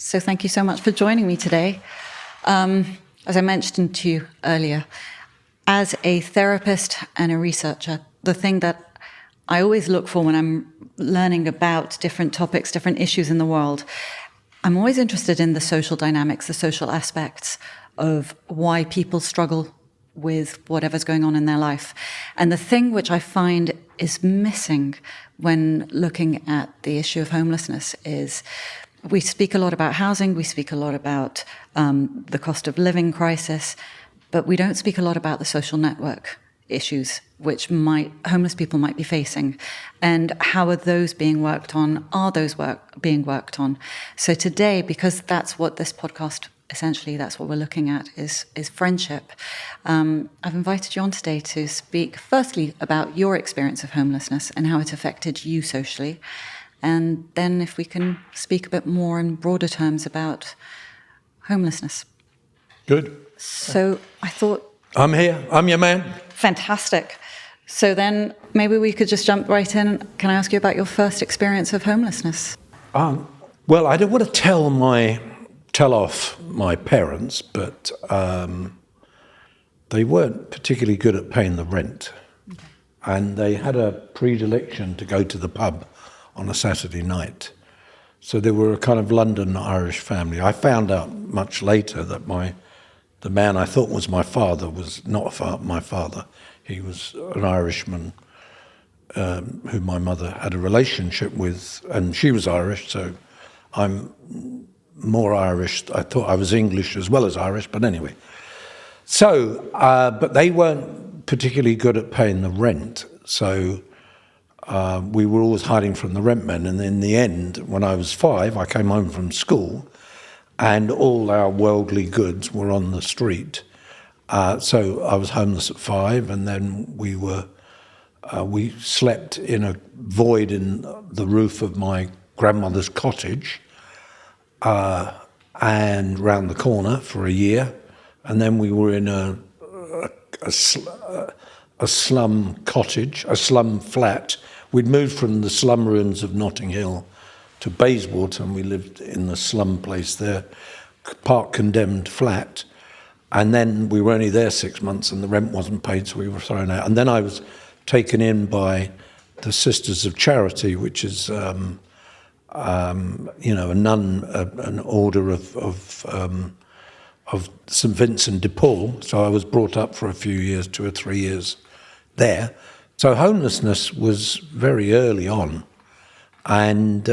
So thank you so much for joining me today. As I mentioned to you earlier, as a therapist and a researcher, the thing that I always look for when I'm learning about different topics, different issues in the world, I'm always interested in the social dynamics, the social aspects of why people struggle with whatever's going on in their life. And the thing which I find is missing when looking at the issue of homelessness is we speak a lot about housing, we speak a lot about the cost of living crisis, but we don't speak a lot about the social network issues which homeless people might be facing, and how are those being worked on? Are those being worked on? So today, because that's what this podcast, essentially that's what we're looking at, is friendship, I've invited you on today to speak firstly about your experience of homelessness and how it affected you socially, and then if we can speak a bit more in broader terms about homelessness. Good. So I thought... I'm here. I'm your man. Fantastic. So then maybe we could just jump right in. Can I ask you about your first experience of homelessness? Well, I don't want to tell off my parents, but they weren't particularly good at paying the rent. Okay. And they had a predilection to go to the pub on a Saturday night. So they were a kind of London Irish family. I found out much later that the man I thought was my father was not my father. He was an Irishman who my mother had a relationship with, and she was Irish, so I'm more Irish. I thought I was English as well as Irish, but anyway. So, but they weren't particularly good at paying the rent, so we were always hiding from the rent men, and in the end, when I was 5, I came home from school, and all our worldly goods were on the street. So I was homeless at 5, and then we slept in a void in the roof of my grandmother's cottage, and round the corner for a year, and then we were in a slum cottage, a slum flat. We'd moved from the slum ruins of Notting Hill to Bayswater, and we lived in the slum place there, part condemned flat. And then we were only there 6 months and the rent wasn't paid, so we were thrown out. And then I was taken in by the Sisters of Charity, which is, a nun, an order of St. Vincent de Paul. So I was brought up for a few years, 2 or 3 years there. So homelessness was very early on. And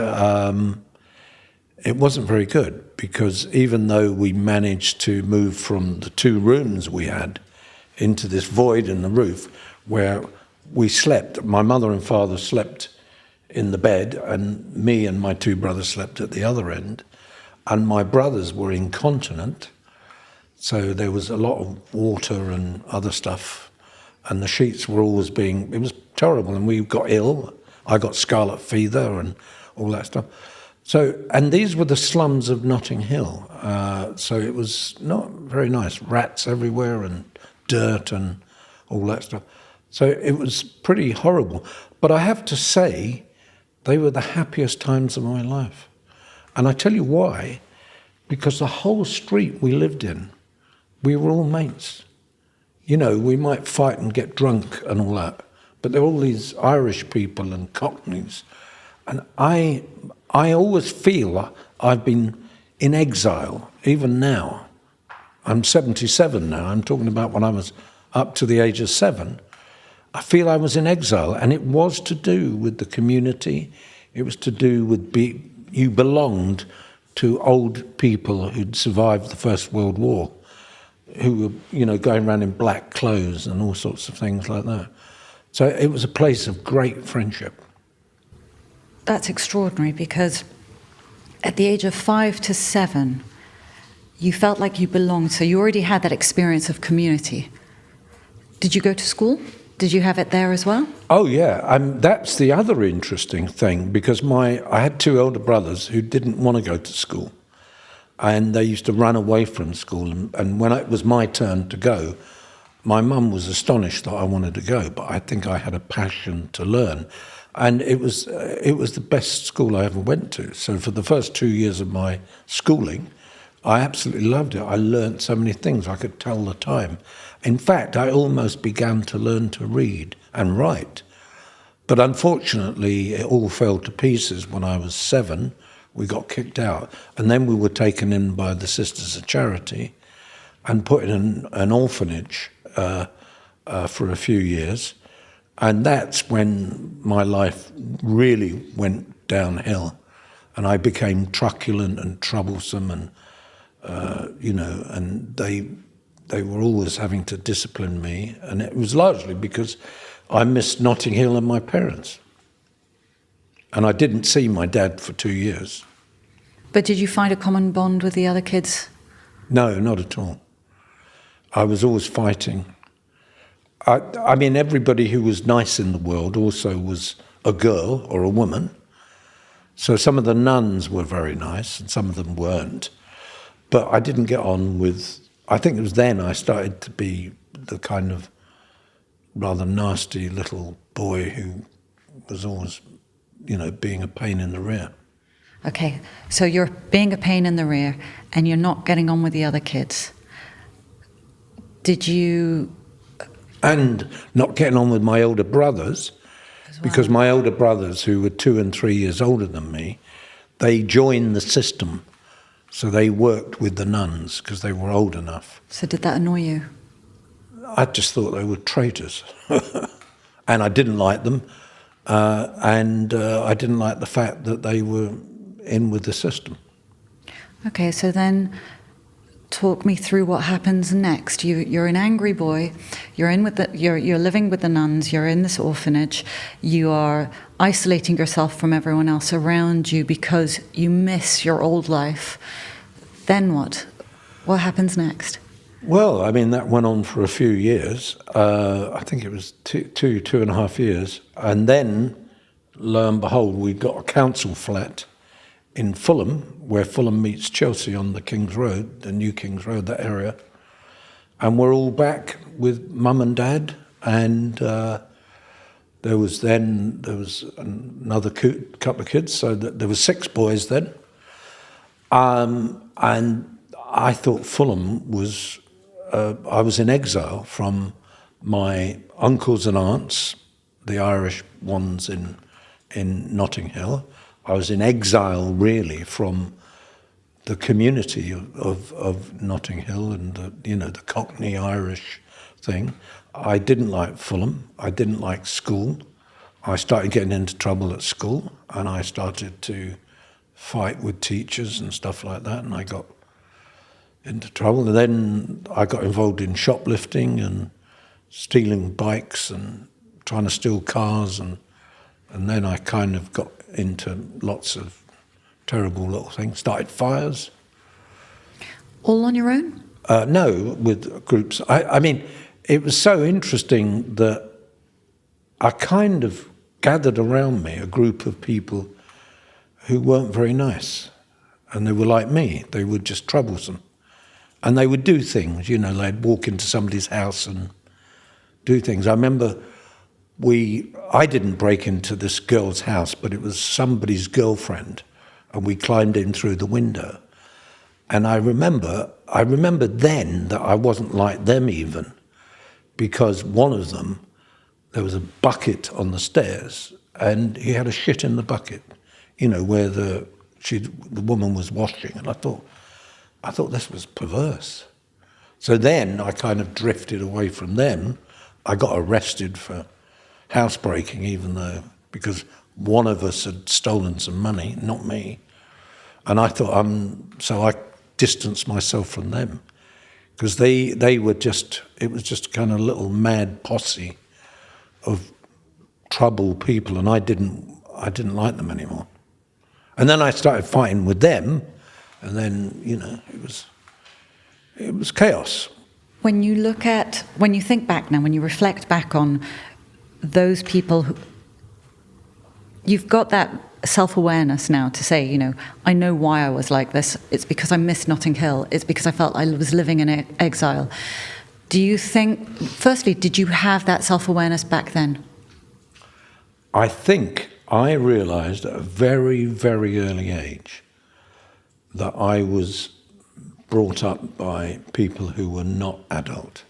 it wasn't very good, because even though we managed to move from the 2 rooms we had into this void in the roof where we slept, my mother and father slept in the bed, and me and my 2 brothers slept at the other end, and my brothers were incontinent, so there was a lot of water and other stuff, and the sheets were always it was terrible, and we got ill. I got scarlet fever and all that stuff. So, and these were the slums of Notting Hill. So it was not very nice. Rats everywhere and dirt and all that stuff. So it was pretty horrible. But I have to say, they were the happiest times of my life. And I tell you why. Because the whole street we lived in, we were all mates. You know, we might fight and get drunk and all that, but there were all these Irish people and Cockneys. And I always feel I've been in exile, even now. I'm 77 now. I'm talking about when I was up to the age of 7. I feel I was in exile, and it was to do with the community. It was to do with you belonged to old people who'd survived the First World War, who were, going around in black clothes and all sorts of things like that. So it was a place of great friendship. That's extraordinary, because at the age of 5 to 7, you felt like you belonged, so you already had that experience of community. Did you go to school? Did you have it there as well? Oh, yeah. That's the other interesting thing, because I had 2 older brothers who didn't want to go to school, and they used to run away from school. And when it was my turn to go, my mum was astonished that I wanted to go, but I think I had a passion to learn. And it was the best school I ever went to. So for the first 2 years of my schooling, I absolutely loved it. I learnt so many things. I could tell the time. In fact, I almost began to learn to read and write. But unfortunately, it all fell to pieces when I was 7. We got kicked out. And then we were taken in by the Sisters of Charity and put in an orphanage for a few years. And that's when my life really went downhill. And I became truculent and troublesome, and and they were always having to discipline me. And it was largely because I missed Notting Hill and my parents. And I didn't see my dad for 2 years. But did you find a common bond with the other kids? No, not at all. I was always fighting. I mean, everybody who was nice in the world also was a girl or a woman. So some of the nuns were very nice and some of them weren't. But I didn't get on with... I think it was then I started to be the kind of rather nasty little boy who was always, being a pain in the rear. Okay, so you're being a pain in the rear and you're not getting on with the other kids. Did you... And not getting on with my older brothers, because my older brothers, who were 2 and 3 years older than me, they joined the system. So they worked with the nuns because they were old enough. So did that annoy you? I just thought they were traitors. And I didn't like them. I didn't like the fact that they were in with the system. Okay, so then talk me through what happens next. You're an angry boy. You're living with the nuns. You're in this orphanage. You are isolating yourself from everyone else around you because you miss your old life. Then what? What happens next? Well, I mean, that went on for a few years. I think it was two and a half years. And then, lo and behold, we got a council flat in Fulham, where Fulham meets Chelsea on the King's Road, the new King's Road, that area. And we're all back with Mum and Dad. And there was another couple of kids, so there was 6 boys then. And I thought Fulham was... I was in exile from my uncles and aunts, the Irish ones in Notting Hill. I was in exile, really, from the community of Notting Hill and the Cockney Irish thing. I didn't like Fulham. I didn't like school. I started getting into trouble at school, and I started to fight with teachers and stuff like that, and I got into trouble. And then I got involved in shoplifting and stealing bikes and trying to steal cars, and then I kind of got into lots of terrible little things, started fires. All on your own? No, with groups. I mean, it was so interesting that I kind of gathered around me a group of people who weren't very nice, and they were like me. They were just troublesome. And they would do things, they'd walk into somebody's house and do things. I remember I didn't break into this girl's house, but it was somebody's girlfriend, and we climbed in through the window. And I remember then that I wasn't like them even, because one of them, there was a bucket on the stairs, and he had a shit in the bucket, where the woman was washing, and I thought this was perverse. So then I kind of drifted away from them. I got arrested for housebreaking, because one of us had stolen some money, not me. And I thought, so I distanced myself from them, because they were it was just a kind of little mad posse of troubled people, and I didn't like them anymore. And then I started fighting with them, and then, it was chaos. When you think back now, when you reflect back on those people you've got that self-awareness now to say, I know why I was like this. It's because I missed Notting Hill. It's because I felt I was living in exile. Do you think, firstly, did you have that self-awareness back then? I think I realised at a very, very early age that I was brought up by people who were not adult.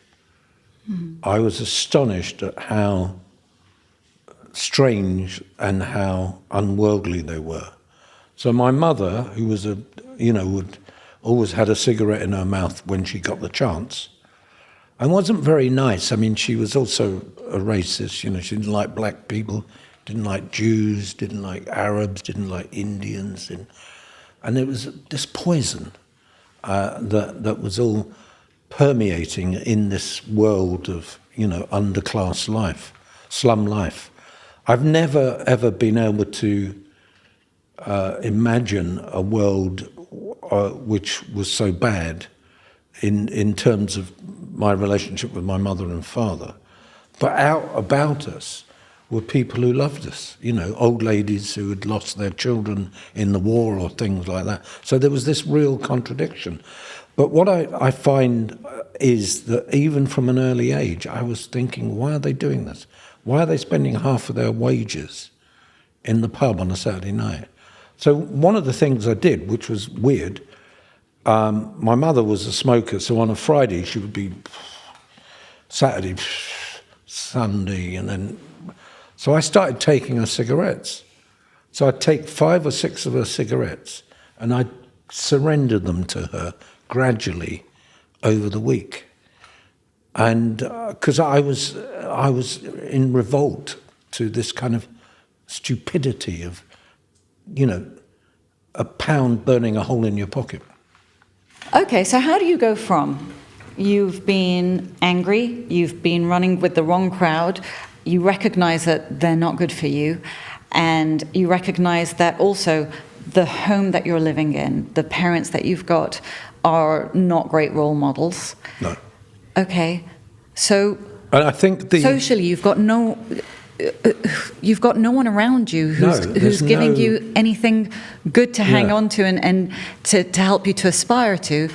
I was astonished at how strange and how unworldly they were. So my mother, who was would always had a cigarette in her mouth when she got the chance, and wasn't very nice. I mean, she was also a racist. You know, she didn't like black people, didn't like Jews, didn't like Arabs, didn't like Indians, and there was this poison that was all permeating in this world of, you know, underclass life, slum life. I've never ever been able to imagine a world which was so bad in terms of my relationship with my mother and father. But out about us were people who loved us, you know, old ladies who had lost their children in the war or things like that. So there was this real contradiction. But what I find is that even from an early age, I was thinking, why are they doing this? Why are they spending half of their wages in the pub on a Saturday night? So one of the things I did, which was weird, my mother was a smoker, so on a Friday she would be Saturday, Sunday, and then... So I started taking her cigarettes. So I'd take 5 or 6 of her cigarettes and I'd surrender them to her gradually over the week. And because I was in revolt to this kind of stupidity of, you know, a pound burning a hole in your pocket. Okay, so how do you go from you've been angry, you've been running with the wrong crowd, you recognize that they're not good for you, and you recognize that also the home that you're living in, the parents that you've got, are not great role models. No. Okay, so and I think socially you've got no one around you who's giving you anything good to hang on to and to help you to aspire to.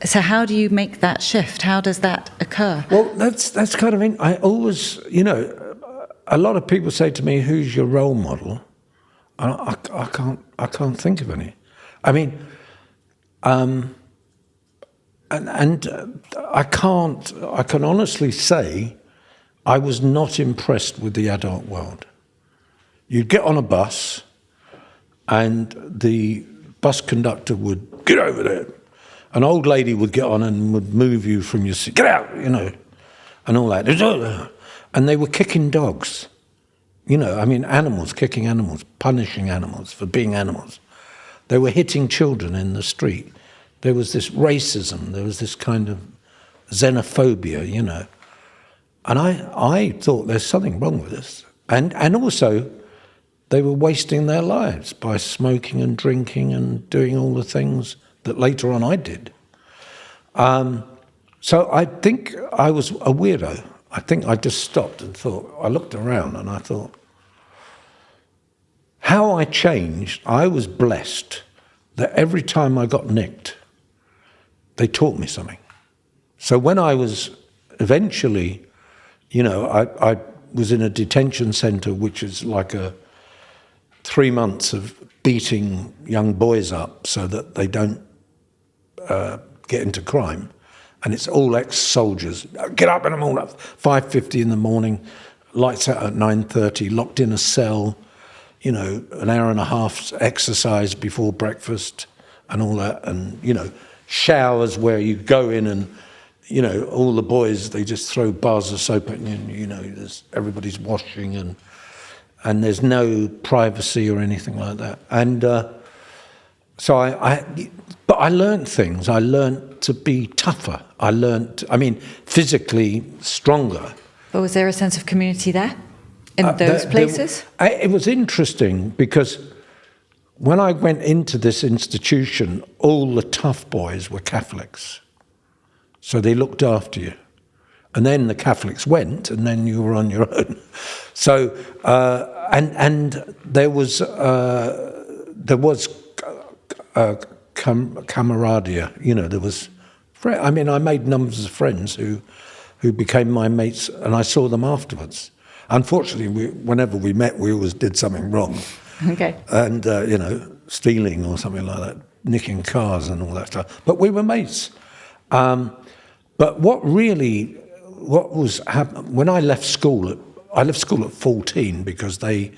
So how do you make that shift? How does that occur? Well, that's kind of I always, you know, a lot of people say to me, "Who's your role model?" And I can't think of any. I mean, and I can honestly say I was not impressed with the adult world. You'd get on a bus and the bus conductor would, "Get over there." An old lady would get on and would move you from your seat, "Get out," you know, and all that. And they were kicking dogs. You know, I mean, animals, kicking animals, punishing animals for being animals. They were hitting children in the street. There was this racism, there was this kind of xenophobia, you know. And I thought there's something wrong with this. And also, they were wasting their lives by smoking and drinking and doing all the things that later on I did. So I think I was a weirdo. I think I just stopped and thought, I looked around and I thought, how I changed, I was blessed that every time I got nicked, they taught me something. So when I was eventually, you know, I was in a detention centre, which is like 3 months of beating young boys up so that they don't get into crime. And it's all ex-soldiers. Get up in the morning, 5:50 in the morning, lights out at 9:30, locked in a cell, you know, an hour and a half's exercise before breakfast and all that. And, you know, showers where you go in and, you know, all the boys, they just throw bars of soap at you and, you know, everybody's washing and there's no privacy or anything like that. And so but I learned things. I learned to be tougher. I learned, physically stronger. But was there a sense of community there, in those places? It was interesting because when I went into this institution, all the tough boys were Catholics. So they looked after you. And then the Catholics went, and then you were on your own. So, and there was camaraderie, you know, there was... I mean, I made numbers of friends who became my mates, and I saw them afterwards. Unfortunately, whenever we met, we always did something wrong. Okay. And, stealing or something like that, nicking cars and all that stuff. But we were mates. But what was happening, when I left school at 14 because they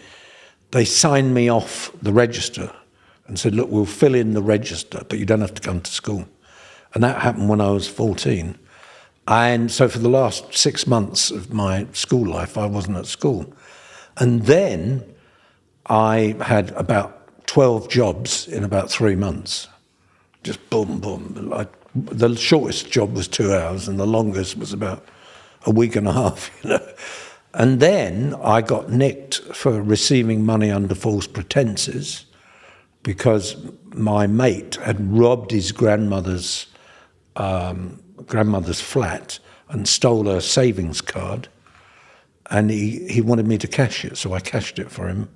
signed me off the register and said, look, we'll fill in the register, but you don't have to come to school. And that happened when I was 14. And so for the last 6 months of my school life, I wasn't at school. And then I had about 12 jobs in about 3 months. Just boom, boom. The shortest job was 2 hours and the longest was about a week and a half, And then I got nicked for receiving money under false pretenses because my mate had robbed his grandmother's flat and stole her savings card, and he wanted me to cash it, so I cashed it for him.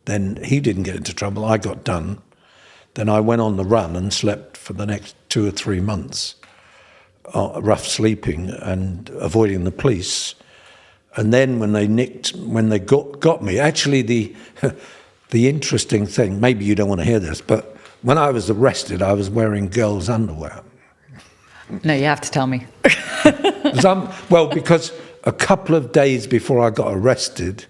Then he didn't get into trouble, I got done. Then I went on the run and slept for the next 2 or 3 months, rough sleeping and avoiding the police. And then when they got me, actually the interesting thing, maybe you don't want to hear this, but when I was arrested, I was wearing girls' underwear. No, you have to tell me. Because a couple of days before I got arrested,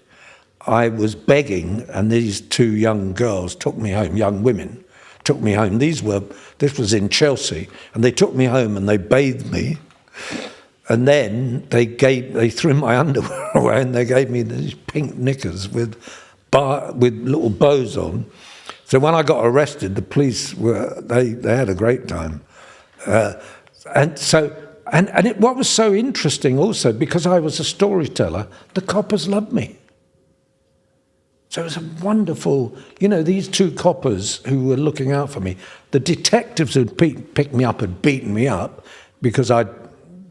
I was begging, and these 2 young girls took me home, young women, took me home. This was in Chelsea, and they took me home and they bathed me, and then they threw my underwear away and they gave me these pink knickers with little bows on. So when I got arrested, the police they had a great time. What was so interesting also, because I was a storyteller, the coppers loved me. So it was a wonderful, these 2 coppers who were looking out for me. The detectives who'd picked me up had beaten me up because I'd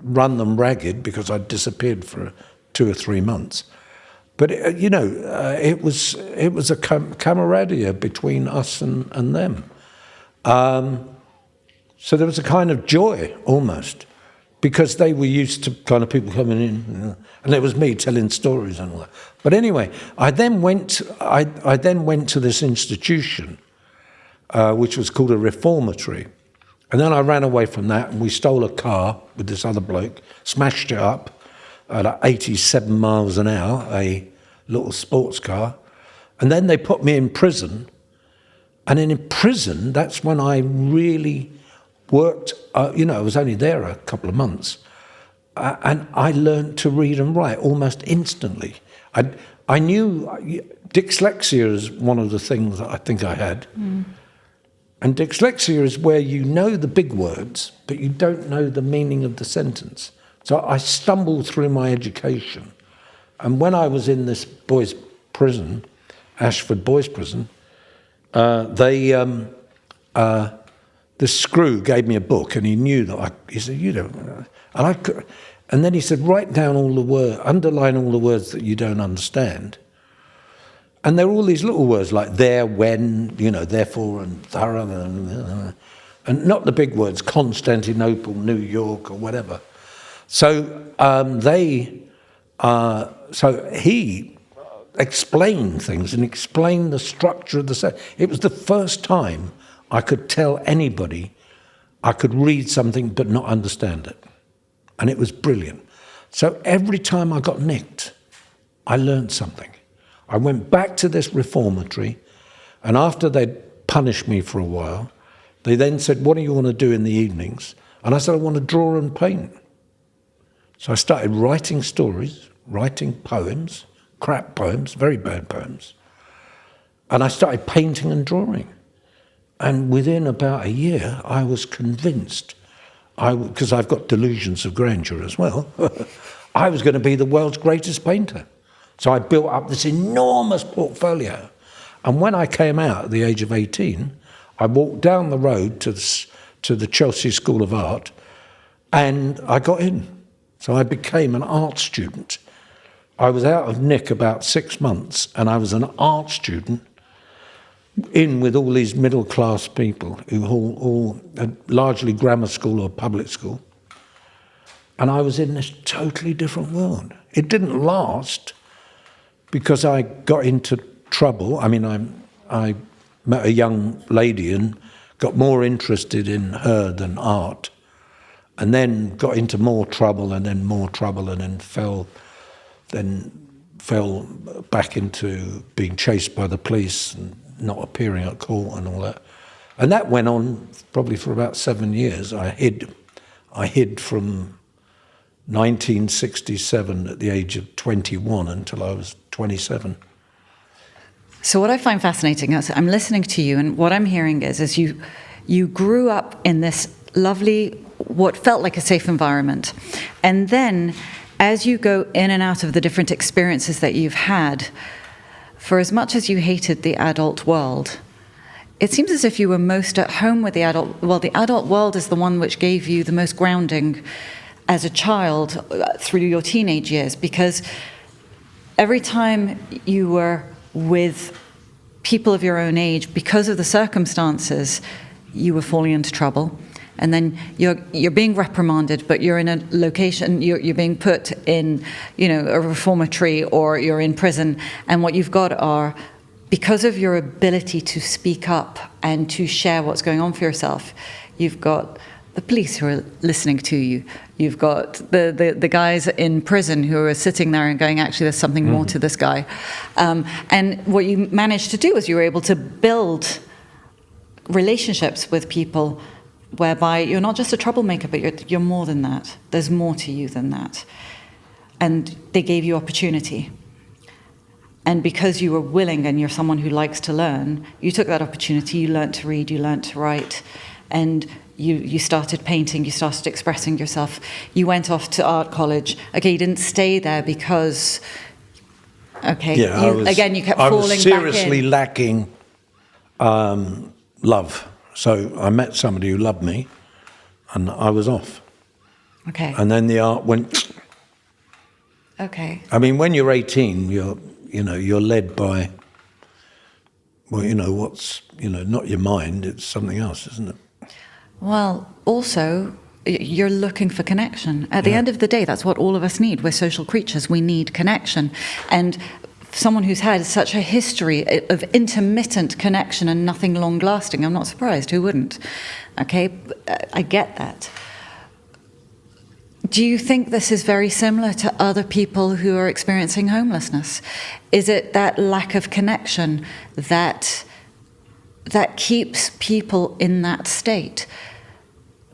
run them ragged because I'd disappeared for 2 or 3 months. But, it was a camaraderie between us and them. So there was a kind of joy almost, because they were used to kind of people coming in, and it was me telling stories and all that. But anyway, I then went to this institution, which was called a reformatory, and then I ran away from that, and we stole a car with this other bloke, smashed it up at 87 miles an hour, a little sports car, and then they put me in prison. And in prison, that's when I really worked, I was only there a couple of months, and I learned to read and write almost instantly. I knew dyslexia is one of the things that I think I had. Mm. And dyslexia is where you know the big words, but you don't know the meaning of the sentence. So I stumbled through my education. And when I was in this boys' prison, Ashford Boys' Prison, the screw gave me a book, and he knew that he said, and then he said, write down all the words, underline all the words that you don't understand. And there are all these little words like there, when, therefore, and thorough, and not the big words, Constantinople, New York, or whatever. So he explained things and explained the structure of the set. It was the first time I could tell anybody I could read something but not understand it. And it was brilliant. So every time I got nicked, I learned something. I went back to this reformatory, and after they'd punished me for a while, they then said, what do you want to do in the evenings? And I said, I want to draw and paint. So I started writing stories, writing poems, crap poems, very bad poems. And I started painting and drawing. And within about a year, I was convinced, because I've got delusions of grandeur as well, I was going to be the world's greatest painter. So I built up this enormous portfolio. And when I came out at the age of 18, I walked down the road to the Chelsea School of Art, and I got in. So I became an art student. I was out of Nick about 6 months, and I was an art student in with all these middle-class people who all had largely grammar school or public school. And I was in this totally different world. It didn't last, because I got into trouble. I mean, I met a young lady and got more interested in her than art, and then got into more trouble and then more trouble, and then fell back into being chased by the police and not appearing at court and all that. And that went on probably for about 7 years. I hid from 1967 at the age of 21 until I was 27. So what I find fascinating is I'm listening to you, and what I'm hearing is you grew up in this lovely, what felt like a safe environment. And then as you go in and out of the different experiences that you've had, for as much as you hated the adult world, it seems as if you were most at home with the adult. Well, the adult world is the one which gave you the most grounding as a child through your teenage years, because every time you were with people of your own age, because of the circumstances, you were falling into trouble. And then you're being reprimanded, but you're in a location, you're being put in, a reformatory, or you're in prison. And what you've got are, because of your ability to speak up and to share what's going on for yourself, you've got the police who are listening to you. You've got the guys in prison who are sitting there and going, actually, there's something more to this guy. And what you managed to do is you were able to build relationships with people whereby you're not just a troublemaker, but you're more than that. There's more to you than that. And they gave you opportunity. And because you were willing and you're someone who likes to learn, you took that opportunity, you learned to read, you learned to write, and you started painting, you started expressing yourself. You went off to art college. Okay, you didn't stay there because, you kept falling back in. I was seriously lacking love. So I met somebody who loved me, and I was off. Okay. And then the art went. Okay. I mean, when you're 18, you're led by, what's not your mind, it's something else, isn't it? Well, also, you're looking for connection. At the end of the day, that's what all of us need. We're social creatures. We need connection. And someone who's had such a history of intermittent connection and nothing long-lasting, I'm not surprised. Who wouldn't? Okay, I get that. Do you think this is very similar to other people who are experiencing homelessness? Is it that lack of connection that keeps people in that state?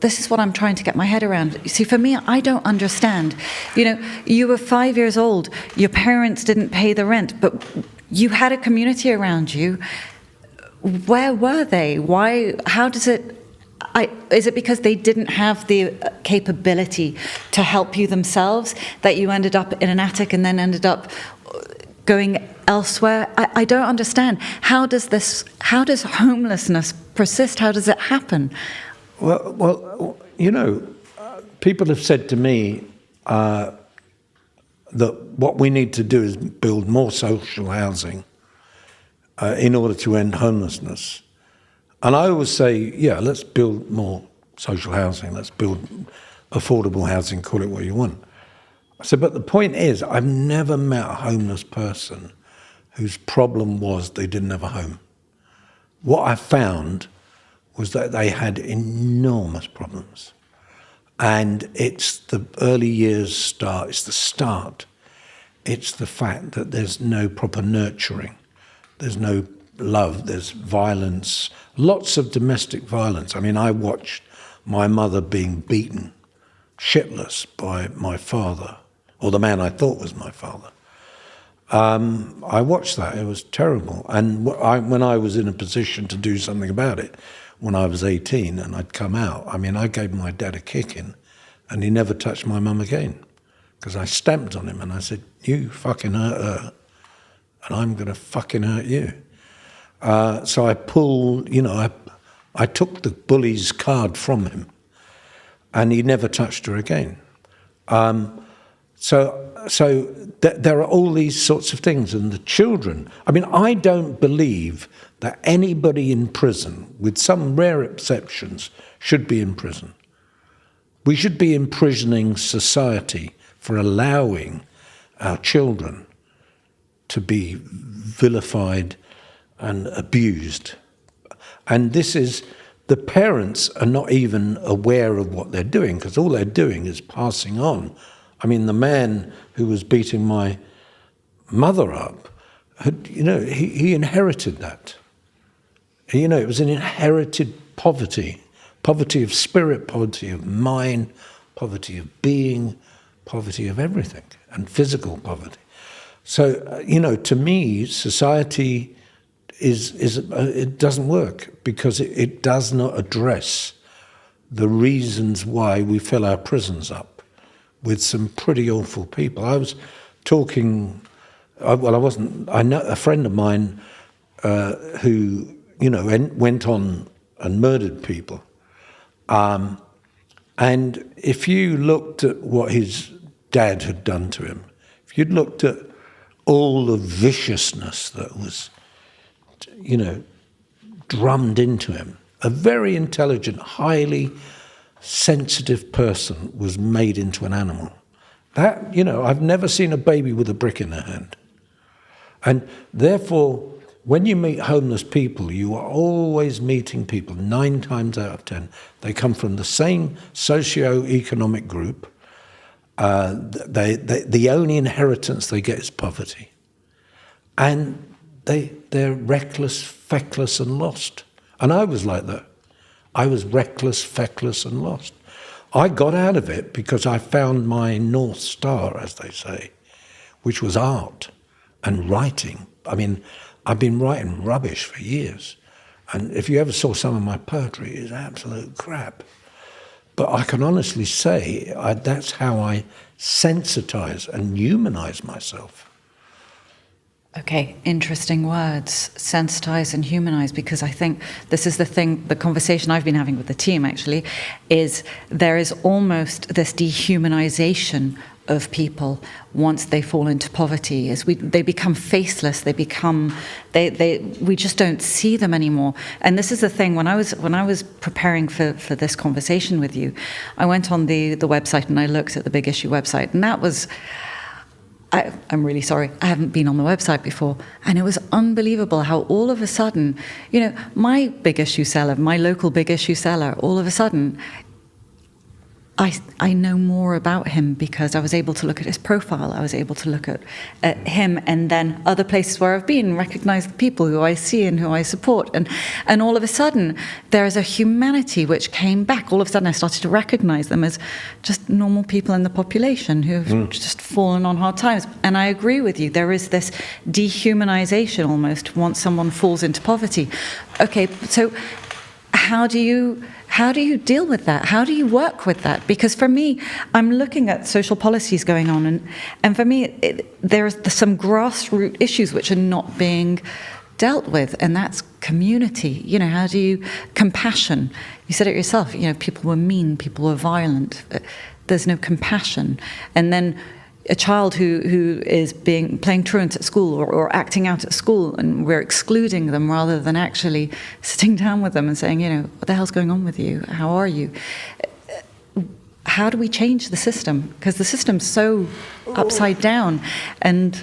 This is what I'm trying to get my head around. You see, for me, I don't understand. You were 5 years old. Your parents didn't pay the rent, but you had a community around you. Where were they? Why? How does it? Is it because they didn't have the capability to help you themselves that you ended up in an attic and then ended up going elsewhere? I don't understand. How does homelessness persist? How does it happen? Well, people have said to me that what we need to do is build more social housing in order to end homelessness. And I always say, let's build more social housing. Let's build affordable housing, call it what you want. I said, but the point is, I've never met a homeless person whose problem was they didn't have a home. What I found was that they had enormous problems. And it's the early years start, it's the start. It's the fact that there's no proper nurturing. There's no love, there's violence, lots of domestic violence. I mean, I watched my mother being beaten shitless by my father, or the man I thought was my father. I watched that, it was terrible. And when I was in a position to do something about it, when I was 18 and I'd come out, I mean, I gave my dad a kicking and he never touched my mum again because I stamped on him and I said, you fucking hurt her and I'm going to fucking hurt you. So I pulled, I took the bully's card from him and he never touched her again. So there are all these sorts of things. And the children, I mean, I don't believe that anybody in prison, with some rare exceptions, should be in prison. We should be imprisoning society for allowing our children to be vilified and abused. And this is, the parents are not even aware of what they're doing, because all they're doing is passing on. I mean, the man who was beating my mother up, he inherited that. It was an inherited poverty of spirit, poverty of mind, poverty of being, poverty of everything, and physical poverty. So, to me, society it doesn't work, because it does not address the reasons why we fill our prisons up with some pretty awful people. I was talking, I know a friend of mine who, went on and murdered people. And if you looked at what his dad had done to him, if you'd looked at all the viciousness that was, drummed into him, a very intelligent, highly sensitive person was made into an animal. That, I've never seen a baby with a brick in their hand. And therefore, when you meet homeless people, you are always meeting people, 9 times out of 10. They come from the same socio-economic group. The only inheritance they get is poverty. And they're reckless, feckless, and lost. And I was like that. I was reckless, feckless, and lost. I got out of it because I found my North Star, as they say, which was art and writing. I mean, I've been writing rubbish for years. And if you ever saw some of my poetry, it's absolute crap. But I can honestly say that's how I sensitize and humanize myself. Okay, interesting words, sensitize and humanize, because I think this is the conversation I've been having with the team actually, is there is almost this dehumanization of people once they fall into poverty. They become faceless, we just don't see them anymore. And this is the thing, when I was preparing for this conversation with you, I went on the website and I looked at the Big Issue website, and that was, I'm really sorry, I haven't been on the website before, and it was unbelievable how all of a sudden, my Big Issue seller, my local Big Issue seller, all of a sudden, I know more about him because I was able to look at his profile. I was able to look at him, and then other places where I've been, recognize the people who I see and who I support. And all of a sudden, there is a humanity which came back. All of a sudden, I started to recognize them as just normal people in the population who've just fallen on hard times. And I agree with you. There is this dehumanization almost once someone falls into poverty. Okay, so how do you deal with that? How do you work with that? Because for me, I'm looking at social policies going on, and for me, there's some grassroots issues which are not being dealt with, and that's community. How do you compassion? You said it yourself. People were mean, people were violent. There's no compassion, and then a child who is playing truant at school or acting out at school, and we're excluding them rather than actually sitting down with them and saying, what the hell's going on with you? How are you? How do we change the system? Because the system's so upside down, and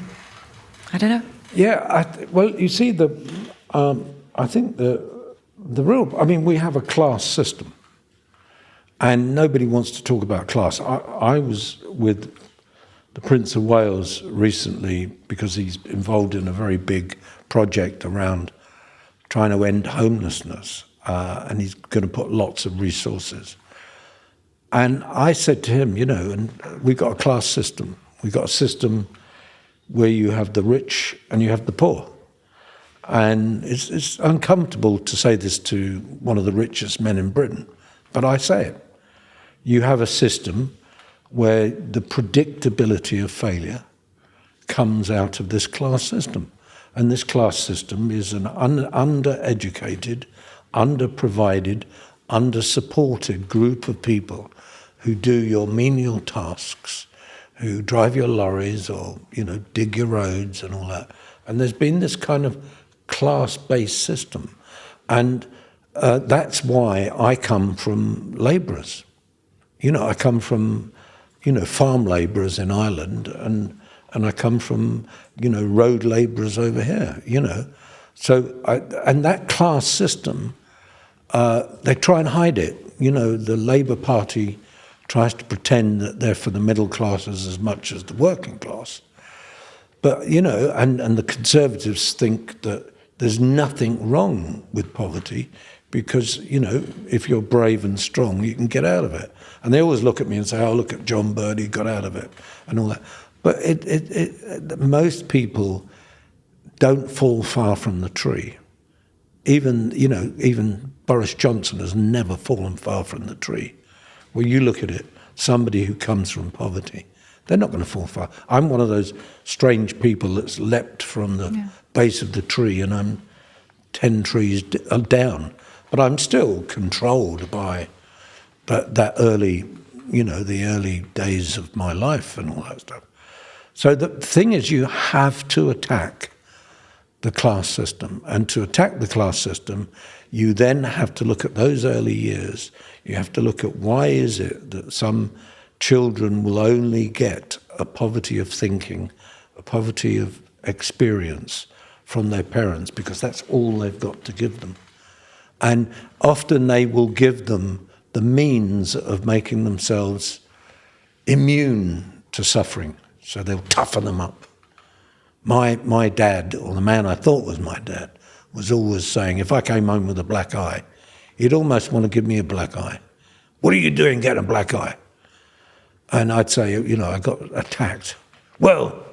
I don't know. Yeah, you see, I think the real, we have a class system, and nobody wants to talk about class. I was with the Prince of Wales recently because he's involved in a very big project around trying to end homelessness, and he's going to put lots of resources. And I said to him, and we've got a class system. We've got a system where you have the rich and you have the poor. And it's uncomfortable to say this to one of the richest men in Britain, but I say it. You have a system where the predictability of failure comes out of this class system. And this class system is an undereducated, underprovided, undersupported group of people who do your menial tasks, who drive your lorries or, dig your roads and all that. And there's been this kind of class-based system. And that's why I come from labourers. I come from farm labourers in Ireland, and and I come from, road labourers over here, So, and that class system, they try and hide it. The Labour Party tries to pretend that they're for the middle classes as much as the working class. But, and the Conservatives think that there's nothing wrong with poverty because, if you're brave and strong, you can get out of it. And they always look at me and say, oh, look at John Bird, he got out of it, and all that. But most people don't fall far from the tree. Even Boris Johnson has never fallen far from the tree. Well, you look at it, somebody who comes from poverty, they're not going to fall far. I'm one of those strange people that's leapt from the base of the tree, and I'm 10 trees down. But I'm still controlled by that early, the early days of my life and all that stuff. So the thing is, you have to attack the class system. And to attack the class system, you then have to look at those early years. You have to look at why is it that some children will only get a poverty of thinking, a poverty of experience from their parents, because that's all they've got to give them. And often they will give them the means of making themselves immune to suffering. So they'll toughen them up. My dad, or the man I thought was my dad, was always saying, if I came home with a black eye, he'd almost want to give me a black eye. What are you doing getting a black eye? And I'd say, I got attacked. Well,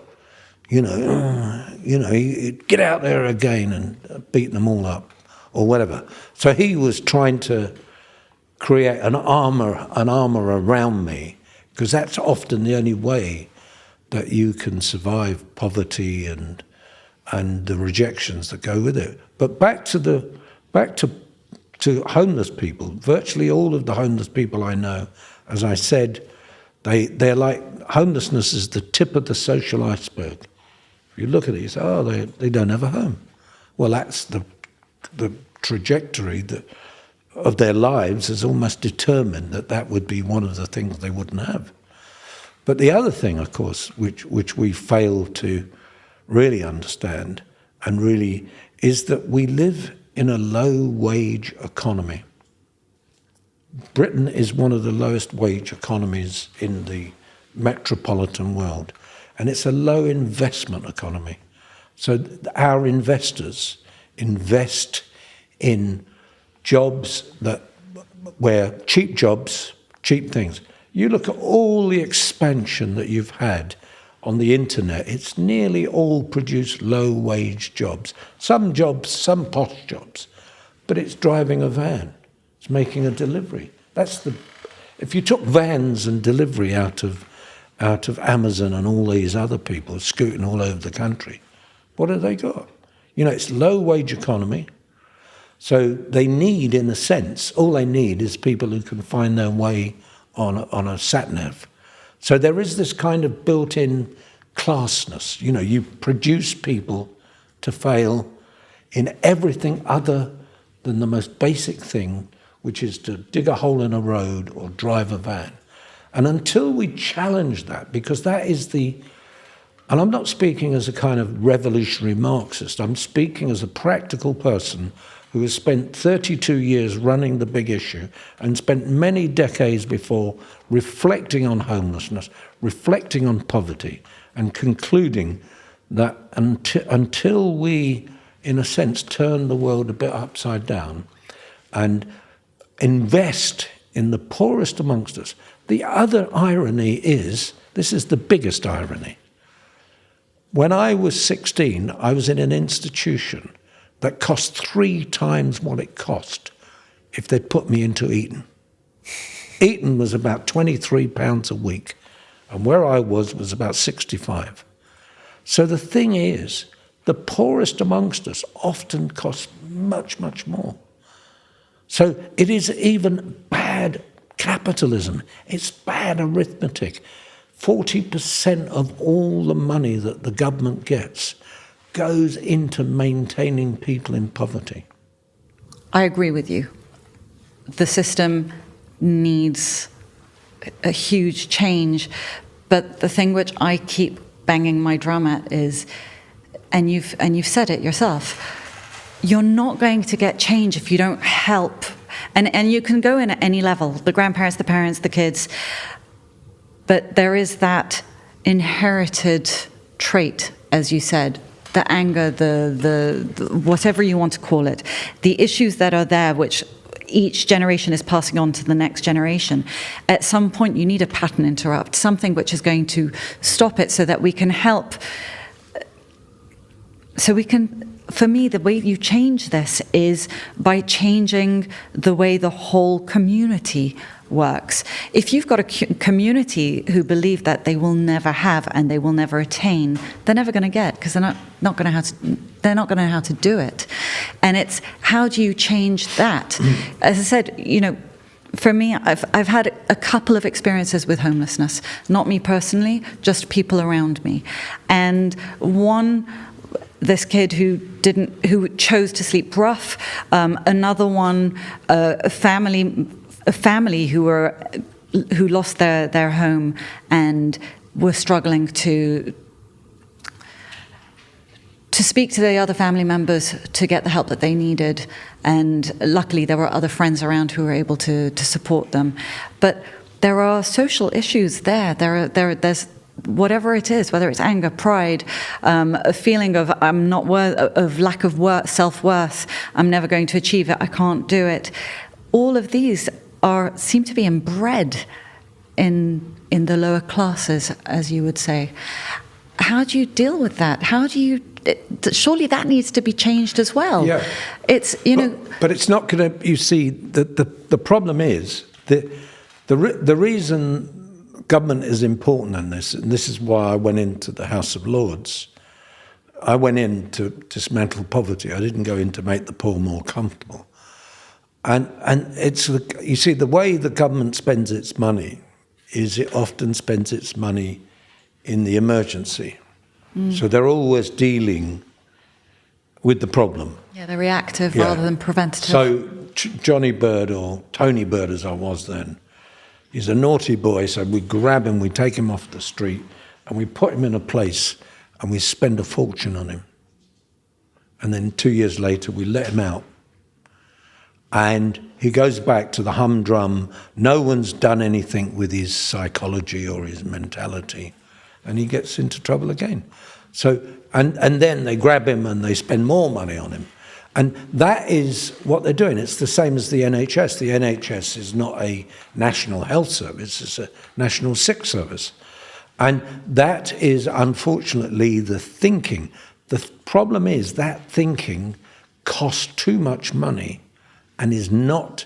he'd get out there again and beat them all up or whatever. So he was trying to create an armor around me, because that's often the only way that you can survive poverty and the rejections that go with it. But back to homeless people. Virtually all of the homeless people I know, as I said, they're like, homelessness is the tip of the social iceberg. If you look at it, you say, oh, they don't have a home. Well, that's the trajectory of their lives is almost determined that would be one of the things they wouldn't have. But the other thing, of course, which we fail to really understand and really is that we live in a low-wage economy. Britain is one of the lowest wage economies in the metropolitan world, and it's a low investment economy. So our investors invest in jobs where cheap jobs, cheap things. You look at all the expansion that you've had on the internet, it's nearly all produced low-wage jobs. Some jobs, some posh jobs, but it's driving a van. It's making a delivery. If you took vans and delivery out of Amazon and all these other people scooting all over the country, what have they got? It's low-wage economy. So they need, in a sense, all they need is people who can find their way on a sat-nav. So there is this kind of built-in classness. You produce people to fail in everything other than the most basic thing, which is to dig a hole in a road or drive a van. And until we challenge that, because that is and I'm not speaking as a kind of revolutionary Marxist, I'm speaking as a practical person who has spent 32 years running the big issue and spent many decades before reflecting on homelessness, reflecting on poverty, and concluding that until we, in a sense, turn the world a bit upside down and invest in the poorest amongst us. The other irony is, this is the biggest irony. When I was 16, I was in an institution that cost 3 times what it cost if they'd put me into Eton. Eton was about £23 a week, and where I was about 65. So the thing is, the poorest amongst us often cost much, much more. So it is even bad capitalism. It's bad arithmetic. 40% of all the money that the government gets goes into maintaining people in poverty. I agree with you. The system needs a huge change, but the thing which I keep banging my drum at is, and you've said it yourself, you're not going to get change if you don't help. And you can go in at any level, the grandparents, the parents, the kids, but there is that inherited trait, as you said, the anger, the whatever you want to call it, the issues that are there, which each generation is passing on to the next generation. At some point, you need a pattern interrupt, something which is going to stop it so that we can help. So we can, for me, the way you change this is by changing the way the whole community works. If you've got a community who believe that they will never have and they will never attain, they're never going to get, because they're not going to know how to do it. And it's, how do you change that? As I said, for me, I've had a couple of experiences with homelessness. Not me personally, just people around me. And this kid who chose to sleep rough. Another one, a family who lost their home and were struggling to speak to the other family members to get the help that they needed. And luckily there were other friends around who were able to support them. But there are social issues there. There's whatever it is, whether it's anger, pride, a feeling of I'm not of lack of self-worth, I'm never going to achieve it, I can't do it. All of these seem to be inbred in the lower classes, as you would say. How do you deal with that? Surely that needs to be changed as well. Yeah. It's but it's not going to. You see, the problem is that the reason government is important in this, and this is why I went into the House of Lords. I went in to dismantle poverty. I didn't go in to make the poor more comfortable. And it's, you see, the way the government spends its money is it often spends its money in the emergency. So they're always dealing with the problem. Yeah, they're reactive rather than preventative. So Johnny Bird, or Tony Bird as I was then, he's a naughty boy, so we grab him, we take him off the street, and we put him in a place, and we spend a fortune on him. And then 2 years later, we let him out. And he goes back to the humdrum, no one's done anything with his psychology or his mentality, and he gets into trouble again. So, and then they grab him and they spend more money on him. And that is what they're doing. It's the same as the NHS. The NHS is not a national health service, it's a national sick service. And that is unfortunately the thinking. The problem is that thinking costs too much money and is not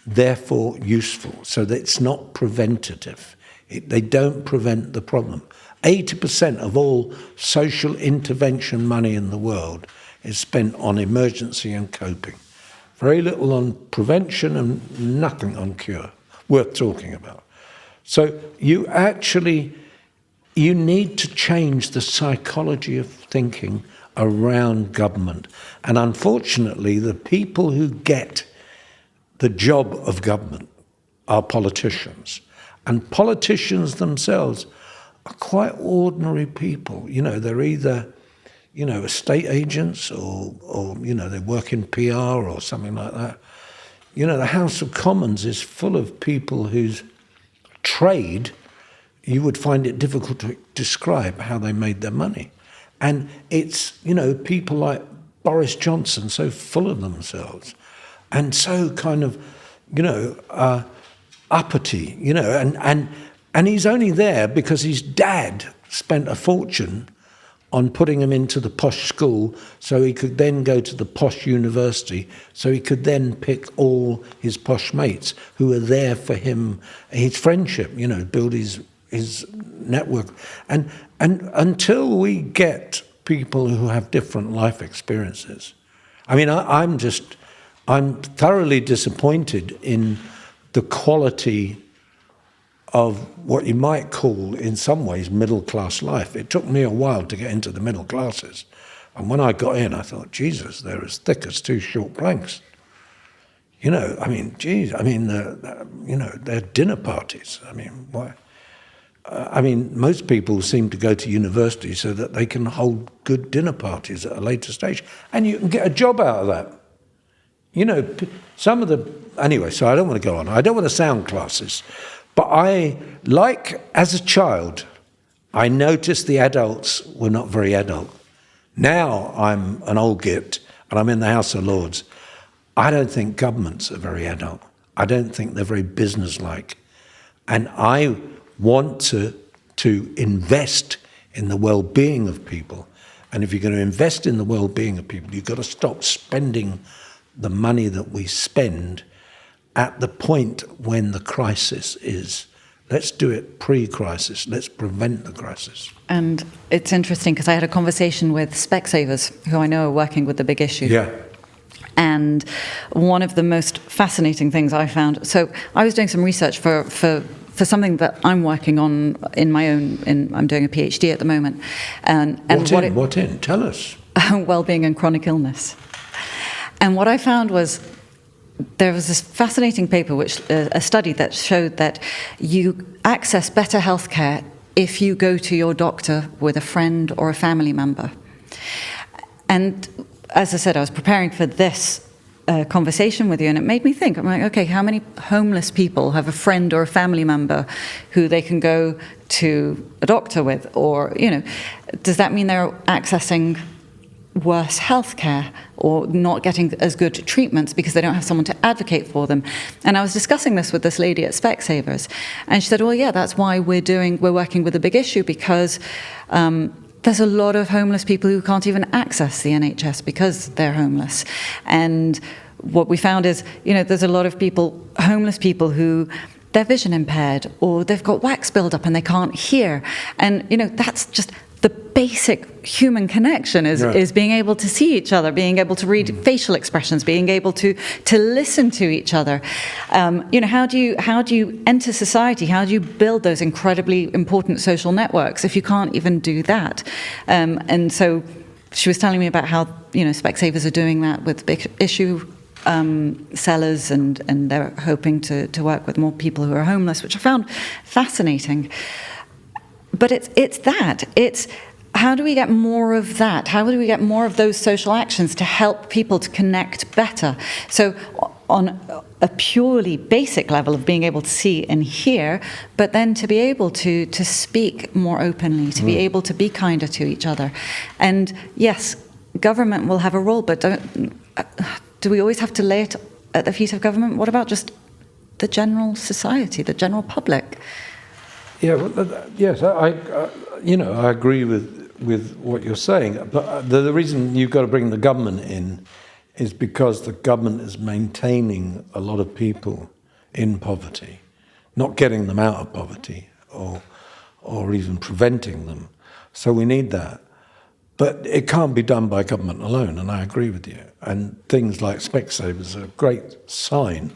therefore useful, so that it's not preventative. They don't prevent the problem. 80% of all social intervention money in the world is spent on emergency and coping. Very little on prevention and nothing on cure, worth talking about. So you need to change the psychology of thinking around government. And unfortunately, the people who get the job of government are politicians. And politicians themselves are quite ordinary people. They're either, estate agents or they work in PR or something like that. The House of Commons is full of people whose trade, you would find it difficult to describe how they made their money. And it's, people like Boris Johnson, so full of themselves and so kind of, uppity, and he's only there because his dad spent a fortune on putting him into the posh school so he could then go to the posh university, so he could then pick all his posh mates who were there for him, his friendship, build his network. And until we get people who have different life experiences, I'm thoroughly disappointed in the quality of what you might call, in some ways, middle-class life. It took me a while to get into the middle classes. And when I got in, I thought, Jesus, they're as thick as two short planks. They're dinner parties. Why? I mean, most people seem to go to university so that they can hold good dinner parties at a later stage, and you can get a job out of that. You know, some of the... Anyway, so I don't want to go on. I don't want to sound classist, but as a child, I noticed the adults were not very adult. Now I'm an old git, and I'm in the House of Lords. I don't think governments are very adult. I don't think they're very businesslike. And I want to invest in the well-being of people. And if you're going to invest in the well-being of people, you've got to stop spending the money that we spend at the point when the crisis is. Let's do it pre-crisis. Let's prevent the crisis. And it's interesting because I had a conversation with Specsavers, who I know are working with the big issue. Yeah. And one of the most fascinating things I found, so I was doing some research for something that I'm working on in my own, I'm doing a PhD at the moment. And what in? Tell us. Well-being and chronic illness. And what I found was there was this fascinating paper, a study that showed that you access better healthcare if you go to your doctor with a friend or a family member. And as I said, I was preparing for this conversation with you, and it made me think. I'm like, okay, how many homeless people have a friend or a family member who they can go to a doctor with? Or, does that mean they're accessing worse healthcare or not getting as good treatments because they don't have someone to advocate for them? And I was discussing this with this lady at Specsavers, and she said, well, yeah, that's why we're working with a big issue, because there's a lot of homeless people who can't even access the NHS because they're homeless. And what we found is, there's a lot of homeless people who they're vision impaired, or they've got wax buildup and they can't hear. And, that's just the basic human connection is being able to see each other, being able to read facial expressions, being able to listen to each other. How do you enter society? How do you build those incredibly important social networks if you can't even do that? And so she was telling me about how Specsavers are doing that with big issue sellers, and they're hoping to work with more people who are homeless, which I found fascinating. But it's how do we get more of that? How do we get more of those social actions to help people to connect better? So on a purely basic level of being able to see and hear, but then to be able to speak more openly, to be able to be kinder to each other. And yes, government will have a role, but do we always have to lay it at the feet of government? What about just the general society, the general public? Yeah, well, yes, I agree with what you're saying. But the reason you've got to bring the government in is because the government is maintaining a lot of people in poverty, not getting them out of poverty or even preventing them. So we need that. But it can't be done by government alone, and I agree with you. And things like Specsavers are a great sign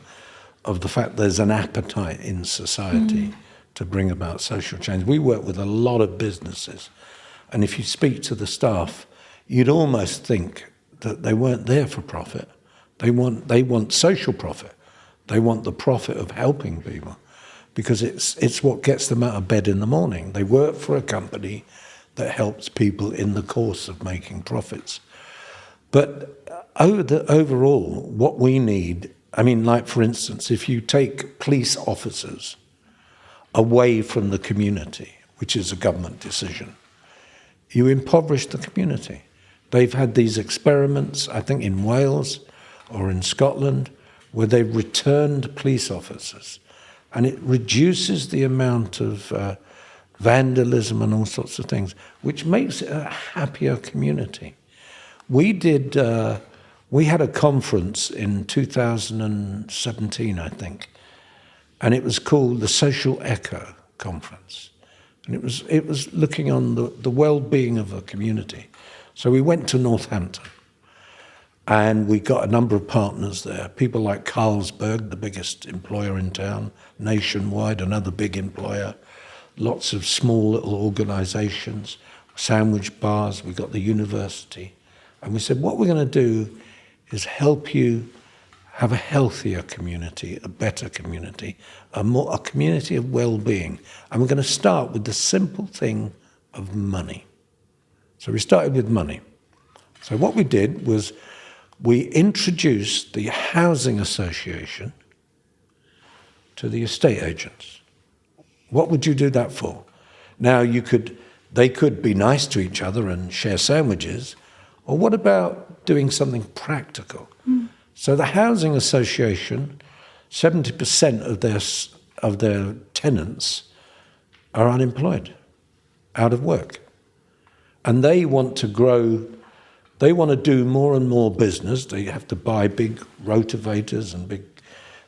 of the fact there's an appetite in society to bring about social change. We work with a lot of businesses, and if you speak to the staff, you'd almost think that they weren't there for profit. They want social profit. They want the profit of helping people, because it's what gets them out of bed in the morning. They work for a company that helps people in the course of making profits. But overall, what we need, like for instance, if you take police officers away from the community, which is a government decision, you impoverish the community. They've had these experiments, I think in Wales or in Scotland, where they've returned police officers, and it reduces the amount of vandalism and all sorts of things, which makes it a happier community. We had a conference in 2017, I think, and it was called the Social Echo Conference. And it was looking on the well-being of a community. So we went to Northampton, and we got a number of partners there, people like Carlsberg, the biggest employer in town, Nationwide, another big employer, lots of small little organisations, sandwich bars, we got the university. And we said, what we're going to do is help you have a healthier community, a better community, a community of well-being. And we're going to start with the simple thing of money. So we started with money. So what we did was we introduced the housing association to the estate agents. What would you do that for? Now they could be nice to each other and share sandwiches, or what about doing something practical? So the housing association, 70% of their tenants are unemployed, out of work. And they want to grow, they want to do more and more business. They have to buy big rotavators and big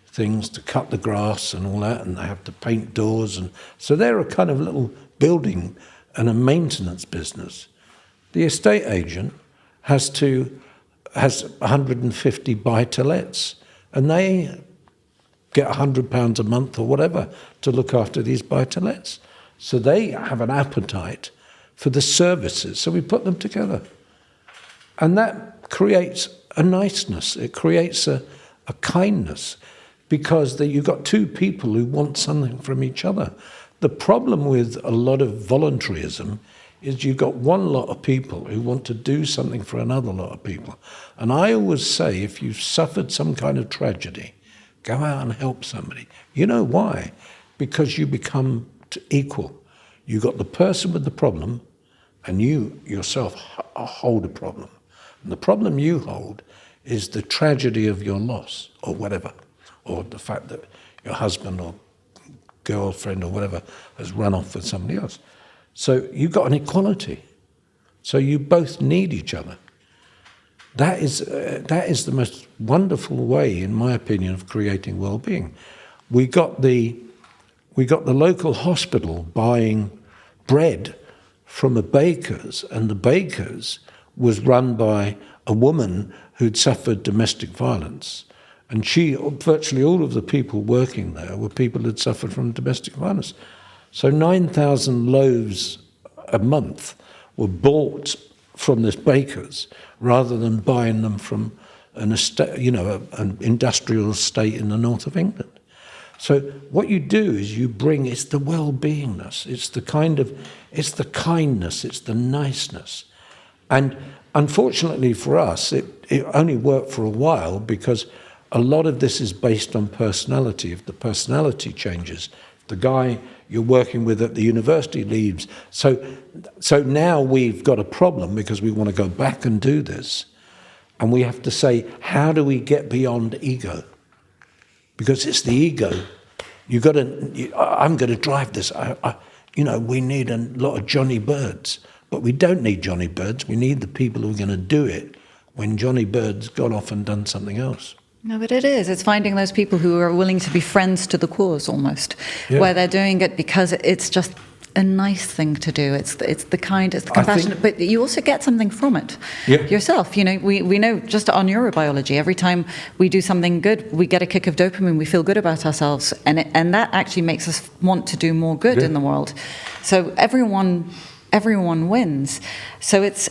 things to cut the grass and all that, and they have to paint doors. And so they're a kind of little building and a maintenance business. The estate agent has 150 buy-to-lets, and they get £100 a month or whatever to look after these buy-to-lets. So they have an appetite for the services, so we put them together. And that creates a niceness, it creates a kindness, because you've got two people who want something from each other. The problem with a lot of voluntarism is you've got one lot of people who want to do something for another lot of people. And I always say, if you've suffered some kind of tragedy, go out and help somebody. You know why? Because you become equal. You've got the person with the problem, and you yourself hold a problem. And the problem you hold is the tragedy of your loss, or whatever, or the fact that your husband or girlfriend or whatever has run off with somebody else. So you've got an equality. So you both need each other. That is the most wonderful way, in my opinion, of creating well-being. We got the local hospital buying bread from a baker's, and the baker's was run by a woman who'd suffered domestic violence. And virtually all of the people working there were people who'd suffered from domestic violence. So 9,000 loaves a month were bought from this baker's rather than buying them from an estate, an industrial estate in the north of England. So what you do is you bring, it's the well-beingness, it's the kindness, it's the niceness. And unfortunately for us, it only worked for a while because a lot of this is based on personality. If the personality changes, the guy you're working with at the university leaves. So now we've got a problem because we want to go back and do this. And we have to say, how do we get beyond ego? Because it's the ego. I'm going to drive this. We need a lot of Johnny Birds. But we don't need Johnny Birds. We need the people who are going to do it when Johnny Bird's gone off and done something else. No, but it is. It's finding those people who are willing to be friends to the cause, almost, where they're doing it because it's just a nice thing to do. It's the compassionate, but you also get something from it yourself. We know just on neurobiology, every time we do something good, we get a kick of dopamine. We feel good about ourselves, and that actually makes us want to do more good in the world. So everyone wins. So it's,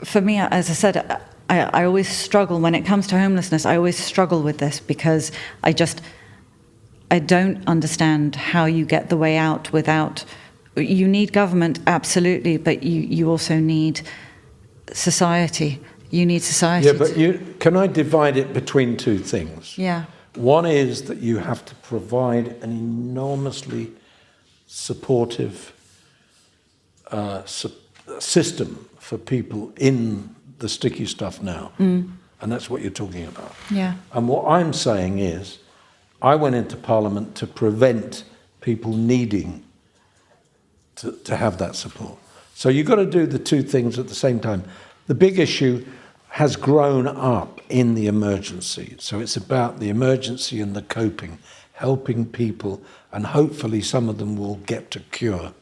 for me, as I said, I always struggle when it comes to homelessness. I always struggle with this because I don't understand how you get the way out without. You need government, absolutely, but you also need society. You need society. Yeah, but can I divide it between two things? Yeah. One is that you have to provide an enormously supportive system for people in the sticky stuff now. And that's what you're talking about. Yeah. And what I'm saying is, I went into Parliament to prevent people needing to have that support. So you've got to do the two things at the same time. The big issue has grown up in the emergency. So it's about the emergency and the coping, helping people, and hopefully some of them will get to cure.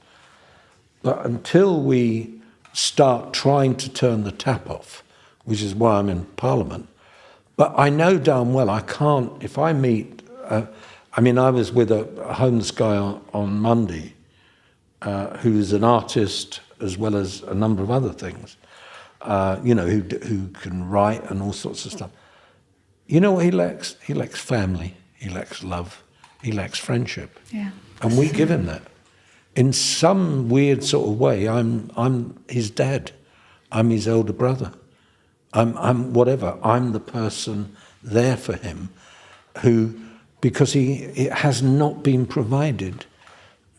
But until we start trying to turn the tap off, which is why I'm in Parliament, but I know darn well I can't, if I meet, I was with a homeless guy on Monday who's an artist as well as a number of other things. who can write and all sorts of stuff. You know what he lacks? He lacks family. He lacks love. He lacks friendship. Yeah. And we give him that. In some weird sort of way, I'm his dad. I'm his elder brother. I'm whatever. I'm the person there for him who, because it has not been provided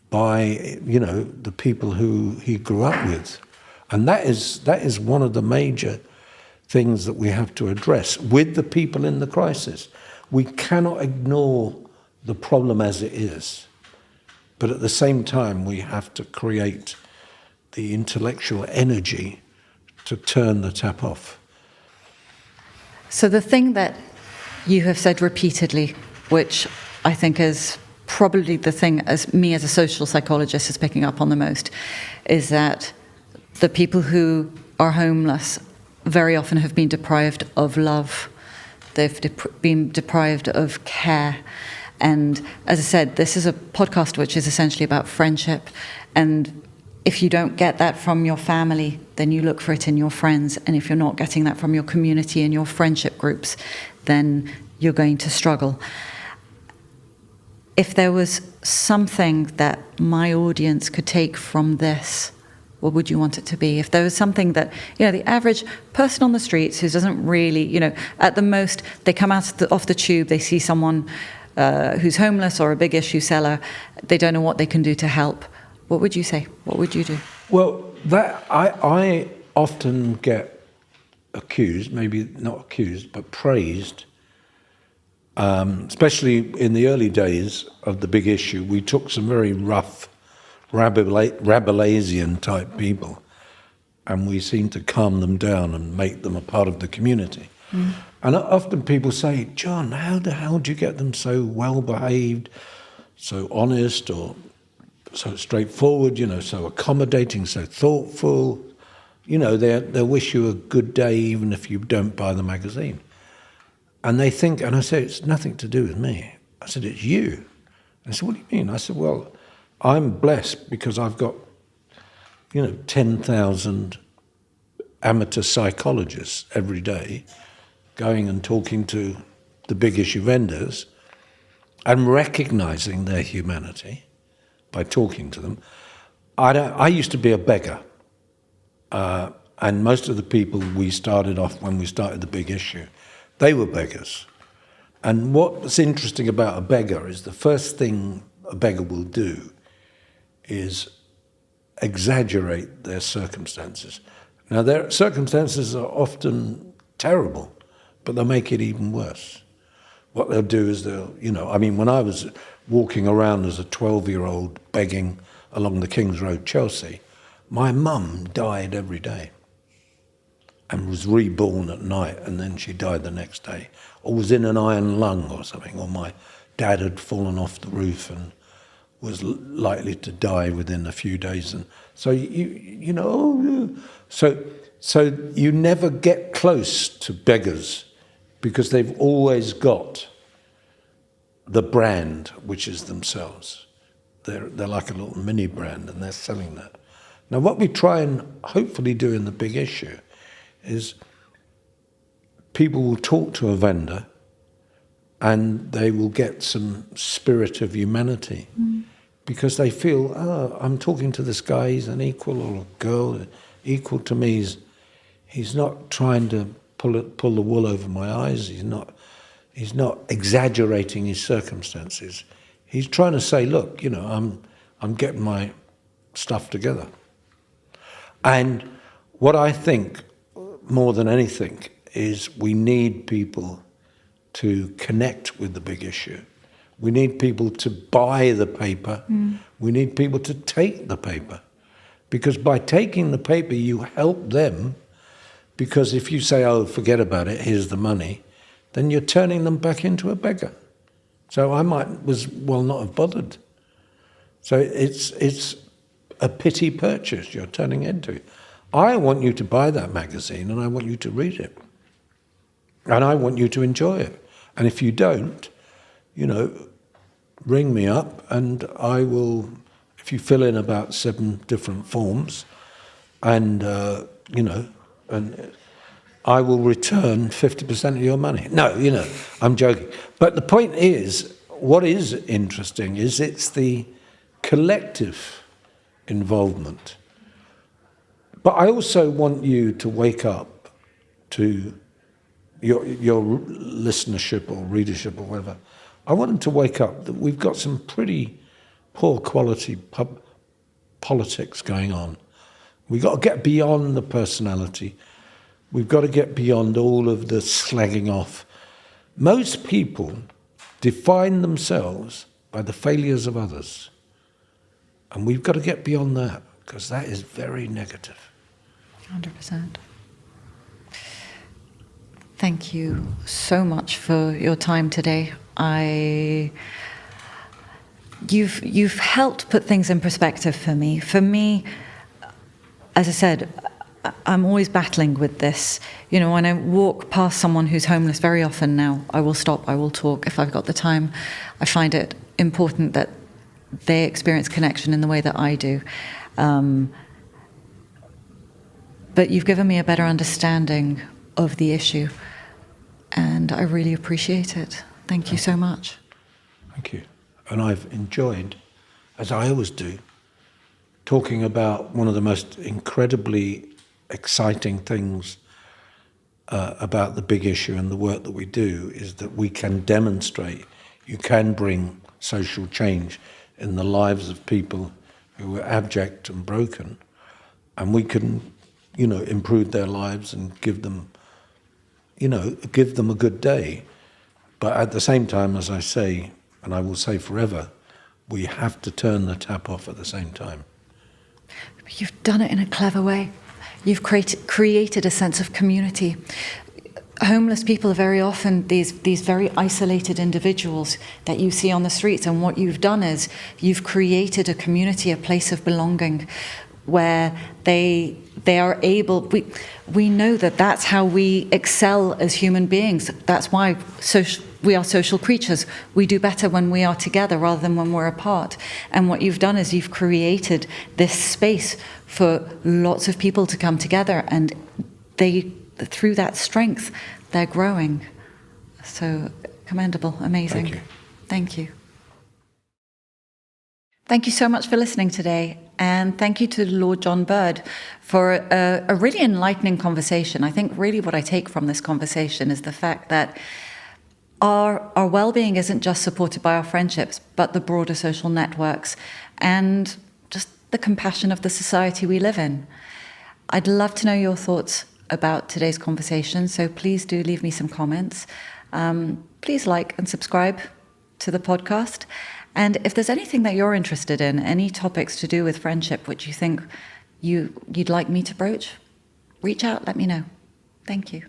by, the people who he grew up with. And that is one of the major things that we have to address with the people in the crisis. We cannot ignore the problem as it is, but at the same time we have to create the intellectual energy to turn the tap off. So the thing that you have said repeatedly, which I think is probably the thing as a social psychologist is picking up on the most, is that the people who are homeless very often have been deprived of love. They've been deprived of care. And as I said, this is a podcast which is essentially about friendship. And if you don't get that from your family, then you look for it in your friends. And if you're not getting that from your community and your friendship groups, then you're going to struggle. If there was something that my audience could take from this, what would you want it to be? If there was something that, the average person on the streets who doesn't really, at the most, they come out off the tube, they see someone who's homeless or a big issue seller, they don't know what they can do to help. What would you say? What would you do? Well, that I often get accused, maybe not accused, but praised, especially in the early days of the big issue. We took some very rough, Rabelaisian type people, and we seemed to calm them down and make them a part of the community. Mm. And often people say, John, how the hell do you get them so well behaved, so honest, or so straightforward, so accommodating, so thoughtful? They'll wish you a good day even if you don't buy the magazine. And they think, and I say, it's nothing to do with me. I said, it's you. I said, what do you mean? I said, well, I'm blessed because I've got, 10,000 amateur psychologists every day going and talking to the big issue vendors and recognizing their humanity by talking to them. I used to be a beggar, and most of the people we started off when we started the big issue, they were beggars. And what's interesting about a beggar is the first thing a beggar will do is exaggerate their circumstances. Now, their circumstances are often terrible, but they'll make it even worse. What they'll do is when I was walking around as a 12-year-old begging along the King's Road, Chelsea, my mum died every day and was reborn at night, and then she died the next day, or was in an iron lung or something, or my dad had fallen off the roof and was likely to die within a few days. And so so you never get close to beggars because they've always got the brand, which is themselves. They're like a little mini brand, and they're selling that. Now, what we try and hopefully do in the big issue is people will talk to a vendor and they will get some spirit of humanity because they feel, I'm talking to this guy, he's an equal, or a girl, equal to me. He's not trying to pull the wool over my eyes. He's not exaggerating his circumstances. He's trying to say, look, I'm getting my stuff together. And what I think more than anything is we need people to connect with the big issue. We need people to buy the paper. We need people to take the paper. Because by taking the paper, you help them. Because if you say, oh, forget about it, here's the money, then you're turning them back into a beggar. So I might as well not have bothered. So it's a pity purchase you're turning into. I want you to buy that magazine and I want you to read it. And I want you to enjoy it. And if you don't, ring me up and I will, if you fill in about 7 different forms and, and I will return 50% of your money. No, I'm joking. But the point is, what is interesting is it's the collective involvement. But I also want you to wake up to your listenership or readership or whatever. I want them to wake up that we've got some pretty poor quality politics going on. We've got to get beyond the personality. We've got to get beyond all of the slagging off. Most people define themselves by the failures of others. And we've got to get beyond that, because that is very negative. 100%. Thank you so much for your time today. You've helped put things in perspective for me. For me, as I said, I'm always battling with this. When I walk past someone who's homeless, very often now, I will stop, I will talk if I've got the time. I find it important that they experience connection in the way that I do. But you've given me a better understanding of the issue, and I really appreciate it. Thank you so much. Thank you. And I've enjoyed, as I always do, talking about one of the most incredibly exciting things about the big issue and the work that we do is that we can demonstrate you can bring social change in the lives of people who are abject and broken, and we can, improve their lives and give them a good day. But at the same time, as I say, and I will say forever, we have to turn the tap off at the same time. You've done it in a clever way. You've created a sense of community. Homeless people are very often these very isolated individuals that you see on the streets, and what you've done is you've created a community, a place of belonging, where they are able. We know that that's how we excel as human beings. That's why we are social creatures. We do better when we are together rather than when we're apart. And what you've done is you've created this space for lots of people to come together, and through that strength, they're growing. So commendable, amazing. Thank you. Thank you. Thank you so much for listening today, and thank you to Lord John Bird for a really enlightening conversation. I think really what I take from this conversation is the fact that our well-being isn't just supported by our friendships, but the broader social networks and just the compassion of the society we live in. I'd love to know your thoughts about today's conversation, so please do leave me some comments. Please like and subscribe to the podcast. And if there's anything that you're interested in, any topics to do with friendship which you think you'd like me to broach, reach out, let me know. Thank you.